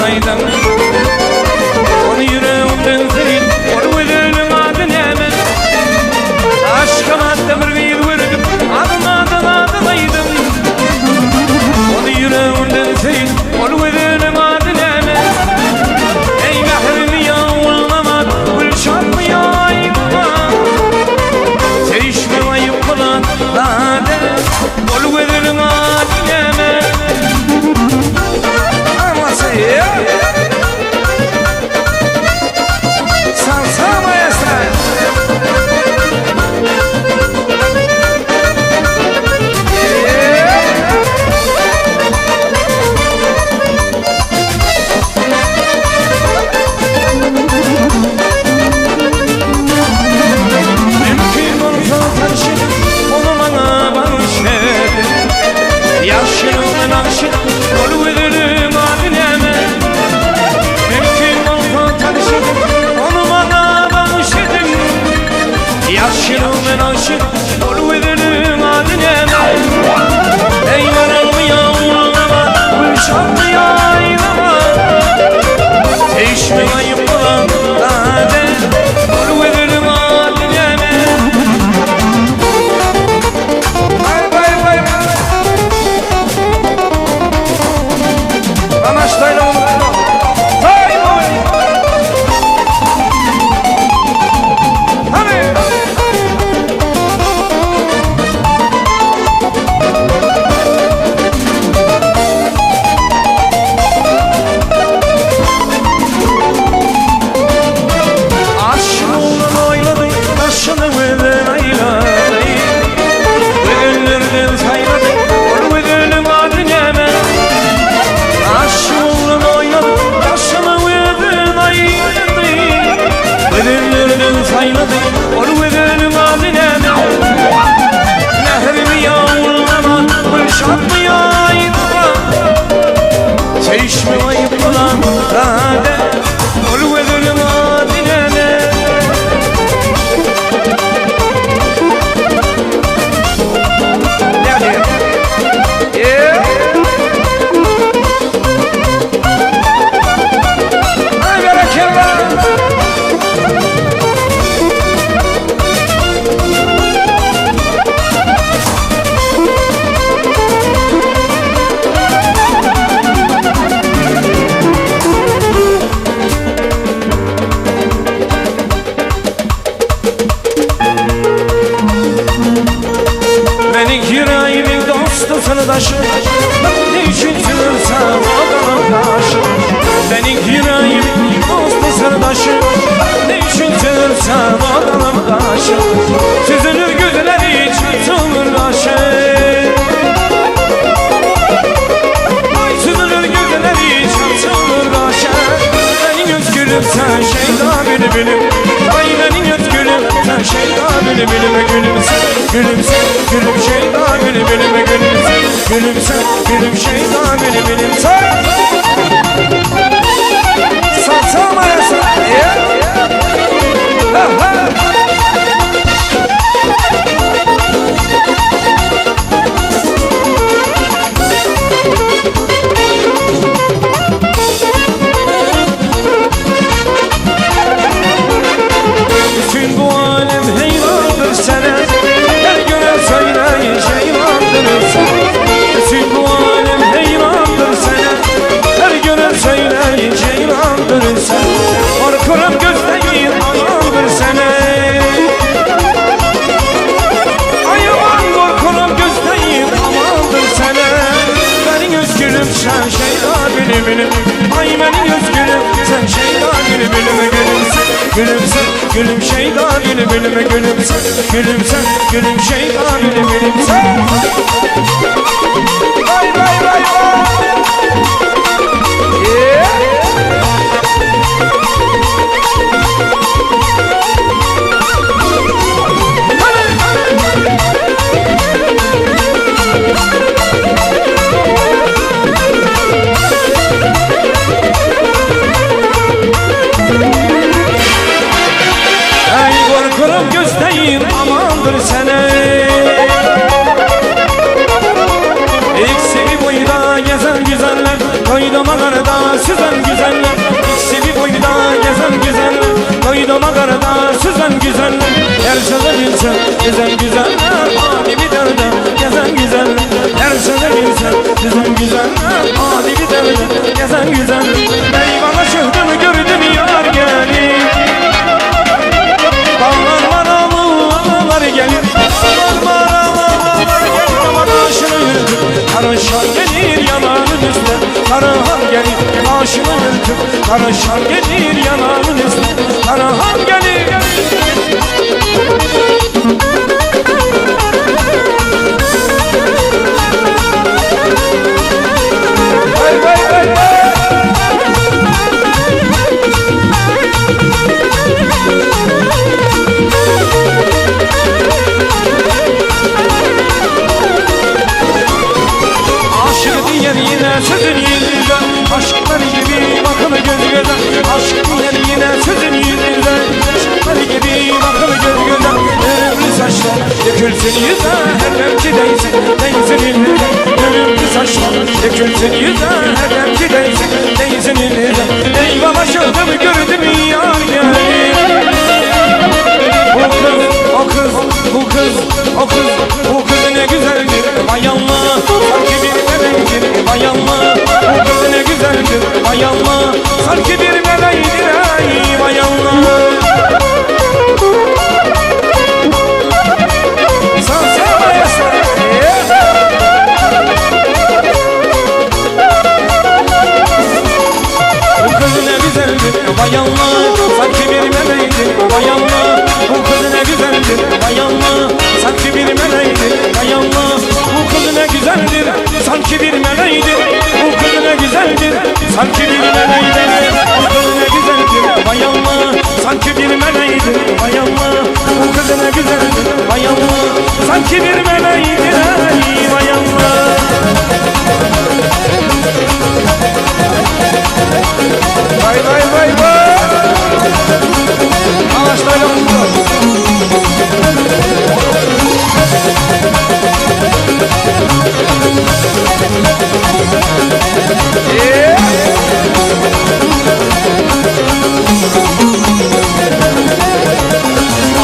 aydan onu yüreğimden değil onu ödülüm adın hemen aşkıma demir bir vurdu adın aydan onu yüreğimden değil onu ödülüm adın hemen ey mehrim yağmurlama gülşan mı yayma çeşme ayıp bulan lade onu ödülüm adın hemen salsa maestra mümkün olsa tanışır onu bana bağışır yaşının akşın onu veririm adın hemen mümkün olsa tanışır onu bana bağışır yaşının akşın onu veririm adın hemen ey varalım yağmurlama gülşanlı yaylama çeşme ayıp olan lade onu veririm adın hemen Anlaştayla onu Hay boy Hani aşkımla oynadı aşkını veden ayladı Ödüllerden saymadı onu ödülüm adın hemen aşkımla oynadı aşkını veden ayladı Ödüllerden saymadı onu ödülüm adın hemen nehrimi yağmurlama gülşanlı yaylama çeşme ayıp olan lade onu ödülüm adın hemen Ay bereketler Benim yüreğimin dostu sırdaşı ne için sığırsam adamım karşı benim yüreğimin dostu sırdaşı ne için sığırsam adamım karşı süzülür gözleri çatılır başı ay süzülür gözleri çatılır başı benim özgürüm sen şeyda bülbülüm ay benim özgürüm sen şeyda bülbülüm gülümse gülümse gülüm şeyda bülbülüm gülümse gülümse gülüm şeyda bülbülüm salsa maestra bütün bu alem heyrandır sana her gören söyleyeceğim andırır sana bütün bu alem heyrandır sana her gören söyleyeceğim andırır sana korkuram gözleyin amandır sana ay aman korkuram gözleyin amandır sana benim özgürüm sen şeyda bülbülüm ay benim özgürüm sen şeyda bülbülüm gülümse gülümse gülüm şeyda bülbülüm gülümse gülümse gülüm şeyda bülbülüm vay vay vay vay ay korkurum gözdeyim amandır sana karada süzen güzeller, İkisi boyda gezen güzeller, koynuma karada süzen güzeller. Her sözü bilsen gezen güzeller, adi bir derde gezen güzeller. Her sözü bilsen gezen güzeller, adi bir derde gezen güzeller. Eyvallah şöhrdümü gördüm yar gelir, dağlar maralılar gelir, dağlar maralılar gelir. Ama taşını yürütüp karışan gelir yanağının üstüne, Karahan gelir taşını yürütüp karışan gelir yanağının üstüne, Karahan gelir. Vay vay vay vay. Aşık diyen yine sözün yüzünde, aşklar gibi bakımı göz göze. Aşk diyen yine sözün yüzünde, aşklar gibi bakımı göz göze. Ölümlü saçlar dökülsün yüze, her demki değsin, değsin yüze. Ölümlü saçlar dökülsün yüze, her demki değsin, değsin yüze. Eyvallah şöhrdümü gördüm yar gelir. O kız, o kız, bu kız, o kız, bu kız ne güzeldir, vay Allah. Sanki bir meleğidir, vay Allah. Bu kız ne güzeldir, vay Allah. Sanki bir meleğidir, ay vay Allah. Bu kız ne güzeldir, vay Allah. Sanki bir meleğidir, vay Allah. Bu kız ne güzeldir, vay Allah. Sanki bir meleğidir, vay Allah. Bu kız ne güzeldir, sanki bir meleğidir. Bu kız ne güzeldir, sanki bir meleğidir. Bu kız ne güzeldir, vay Allah. Sanki bir meleğidir, vay Allah. Bu kız ne güzeldir, vay Allah. Sanki bir meleğidir, ay vay Allah. Vay vay vay vay. Ağaçlarla mutlu.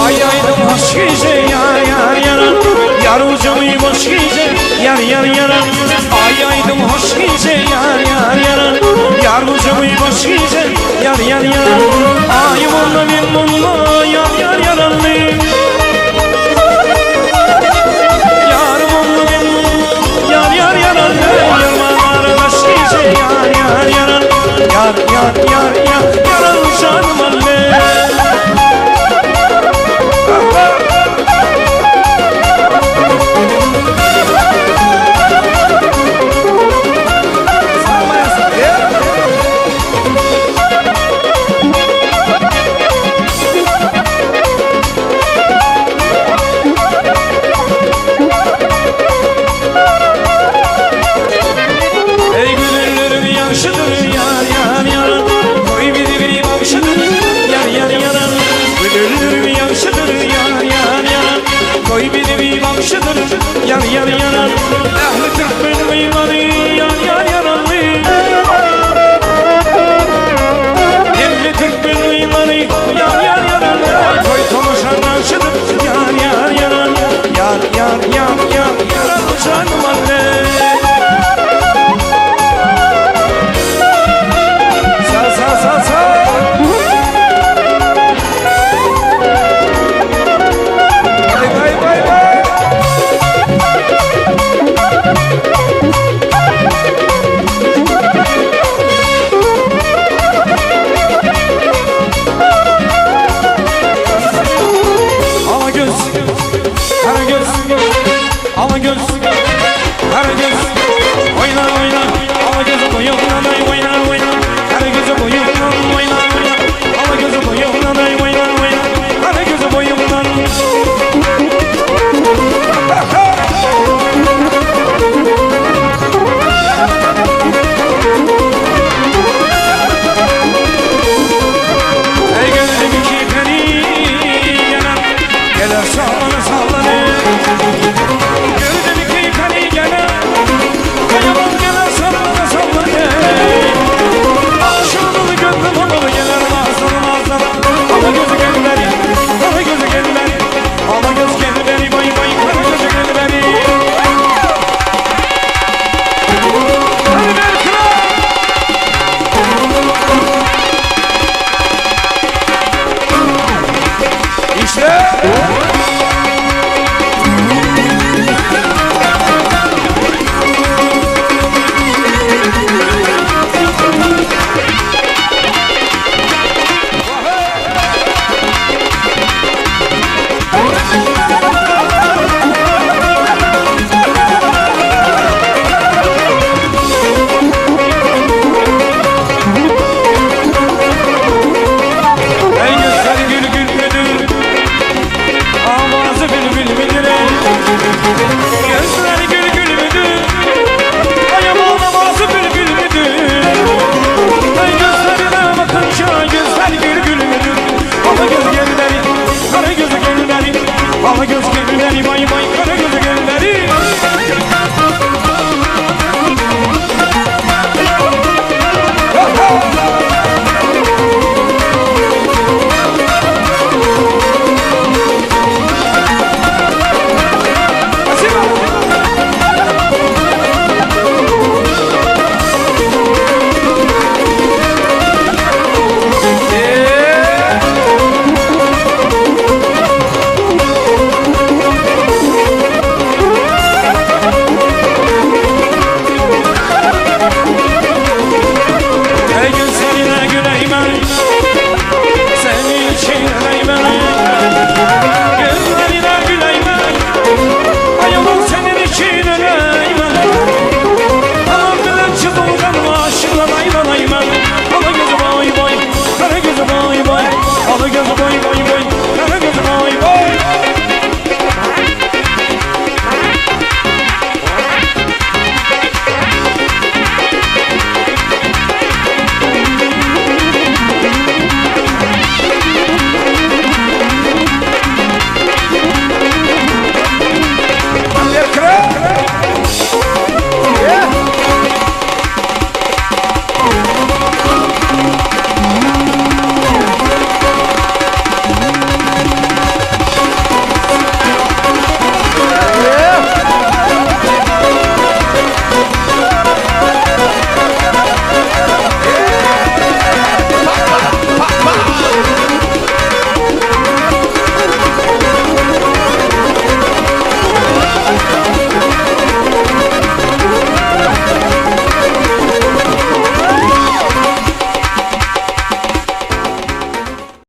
Ay aydım hoş gece yar yar yaran, yar ucumu boş gece yar yar yaran. Ay aydım hoş gece yar yar yaran, yar ucumu boş gece yar yar yaran. Ay bununla ben bununla yar yar yaranlı, yar bununla ben bununla yar yar yaranlı. Yarmalar baş gece yar yar yaran, yar yar yar yar yaran canım anne.